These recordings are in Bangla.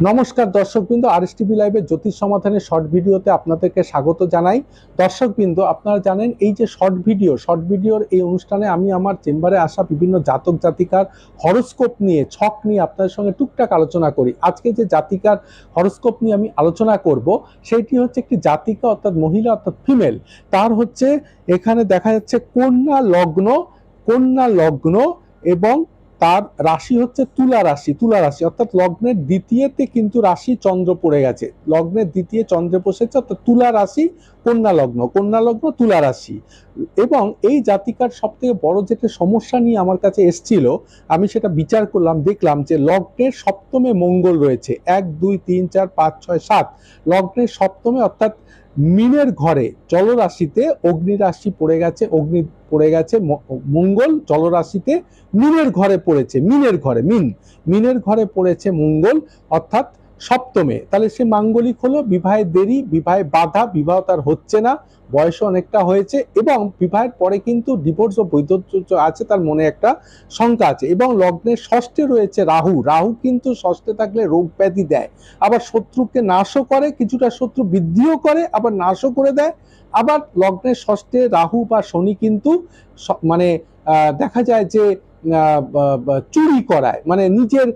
নমস্কার দর্শকবৃন্দ, আরএসটিভি লাইভের জ্যোতিষ সমাধানের শর্ট ভিডিওতে আপনাদেরকে স্বাগত জানাই। দর্শকবৃন্দ, আপনারা জানেন এই যে শর্ট ভিডিওর এই অনুষ্ঠানে আমি আমার চেম্বারে আসা বিভিন্ন জাতক জাতিকার হরোস্কোপ নিয়ে, ছক নিয়ে আপনাদের সঙ্গে টুকটাক আলোচনা করি। আজকে যে জাতিকার হরোস্কোপ নিয়ে আমি আলোচনা করব সেইটি হচ্ছে একটি জাতিকা, অর্থাৎ মহিলা, অর্থাৎ ফিমেল। তার হচ্ছে এখানে দেখা যাচ্ছে কন্যা লগ্ন এবং তার রাশি হচ্ছে তুলা রাশি অর্থাৎ লগ্নের দ্বিতীয়তে কিন্তু রাশি চন্দ্র পড়ে গেছে, লগ্নের দ্বিতীয় চন্দ্র বসেছে, অর্থাৎ তুলা রাশি কন্যা লগ্ন তুলা রাশি। এবং এই জাতিকার সব থেকে বড় যেটা সমস্যা নিয়ে আমার কাছে এসছিল, আমি সেটা বিচার করলাম, দেখলাম যে লগ্নের সপ্তমে মঙ্গল রয়েছে, 1 2 3 4 5 6 7 লগ্নের সপ্তমে, অর্থাৎ মিনের ঘরে জলরাশিতে অগ্নিরাশি পড়ে গেছে, মঙ্গল জলরাশিতে মিনের ঘরে পড়েছে, মিনের ঘরে পড়েছে মঙ্গল, অর্থাৎ সপ্তমে। তাহলে সে মাঙ্গলিক হলো, বিবাহে দেরি, বিবাহে বাধা, বিবাহ তার হচ্ছে না, বয়স অনেকটা হয়েছে এবং বিবাহের পরে কিন্তু ডিভোর্স ও বৈধব্য আছে, তার মনে একটা শঙ্কা আছে। এবং লগ্নের ষষ্ঠে রয়েছে রাহু কিন্তু ষষ্ঠে থাকলে রোগ ব্যাধি দেয়, আবার শত্রুকে নাশও করে, কিছুটা শত্রু বৃদ্ধিও করে, আবার নাশও করে দেয়। আবার লগ্নের ষষ্ঠে রাহু বা শনি কিন্তু মানে দেখা যায় যে চুরি করায়, মানে নিজের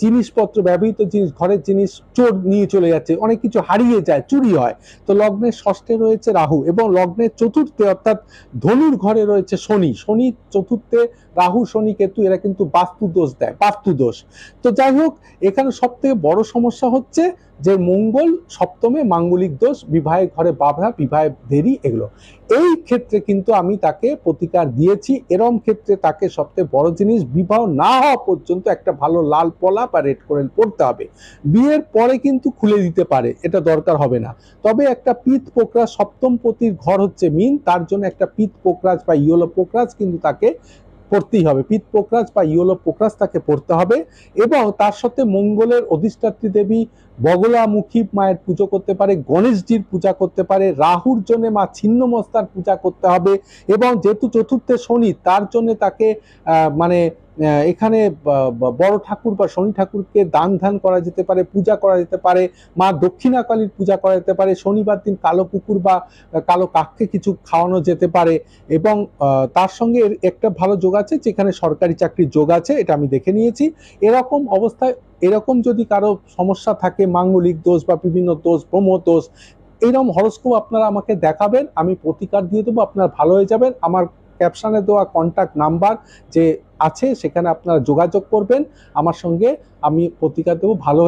জিনিসপত্র, ব্যবহৃত জিনিস, ঘরের জিনিস চোর নিয়ে চলে যাচ্ছে, অনেক কিছু হারিয়ে যায়, চুরি হয়। তো লগ্নের ষষ্ঠে রয়েছে রাহু এবং লগ্নের চতুর্থে, অর্থাৎ ধনুর ঘরে রয়েছে শনি চতুর্থে রাহু, শনি, কেতু, এরা কিন্তু বাস্তু দোষ দেয়, বাস্তু দোষ। তো যাই হোক, এখানে সব থেকে বড় সমস্যা হচ্ছে যে মঙ্গল সপ্তমে, মাঙ্গলিক দোষ, বিবাহের ঘরে বাধা, বিবাহে দেরি, এগুলো। এই ক্ষেত্রে কিন্তু আমি তাকে প্রতিকার দিয়েছি। এরম ক্ষেত্রে তাকে সবচেয়ে বড় জিনিস, বিবাহ না হওয়া পর্যন্ত একটা ভালো লাল পলা বা রেড কোরেল পড়তে হবে। বিয়ের পরে কিন্তু খুলে দিতে পারে, এটা দরকার হবে না। তবে একটা পিত পোকরাজ, সপ্তম পতির ঘর হচ্ছে মিন, তার জন্য একটা পিত পোকরাজ বা ইয়েলো পোকরাজ কিন্তু তাকে পড়তেই হবে, পিত পোকরাজ বা ইয়েলো পোকরাজ তাকে পড়তে হবে। এবং তার সাথে মঙ্গলের অধিষ্ঠাত্রী দেবী বগলামুখী মায়ের পুজো করতে পারে, গণেশজির পূজা করতে পারে, রাহুর জন্য মা ছিন্নমস্তার পূজা করতে হবে। এবং যেহেতু চতুর্থে শনি, তার জন্য তাকে মানে এখানে বড় ঠাকুর বা শনি ঠাকুরকে দান ধ্যান করা যেতে পারে, পূজা করা যেতে পারে, মা দক্ষিণাকালীর পূজা করা যেতে পারে, শনিবার দিন কালো কুকুর বা কালো কাককে কিছু খাওয়ানো যেতে পারে। এবং তার সঙ্গে একটা ভালো যোগ আছে, যেখানে সরকারি চাকরির যোগ আছে, এটা আমি দেখে নিয়েছি। এরকম অবস্থায়, এরকম যদি কারো সমস্যা থাকে, মাঙ্গলিক দোষ বা বিভিন্ন দোষ, ব্রহ্ম দোষ, এইরকম হরস্কোপ আপনারা আমাকে দেখাবেন, আমি প্রতিকার দিয়ে দেবো, আপনারা ভালো হয়ে যাবেন। আমার ক্যাপশনে দেওয়া কন্ট্যাক্ট নাম্বার যে আছে, সেখানে আপনারা যোগাযোগ করবেন আমার সঙ্গে, আমি প্রতিকার দেবো, ভালো হয়ে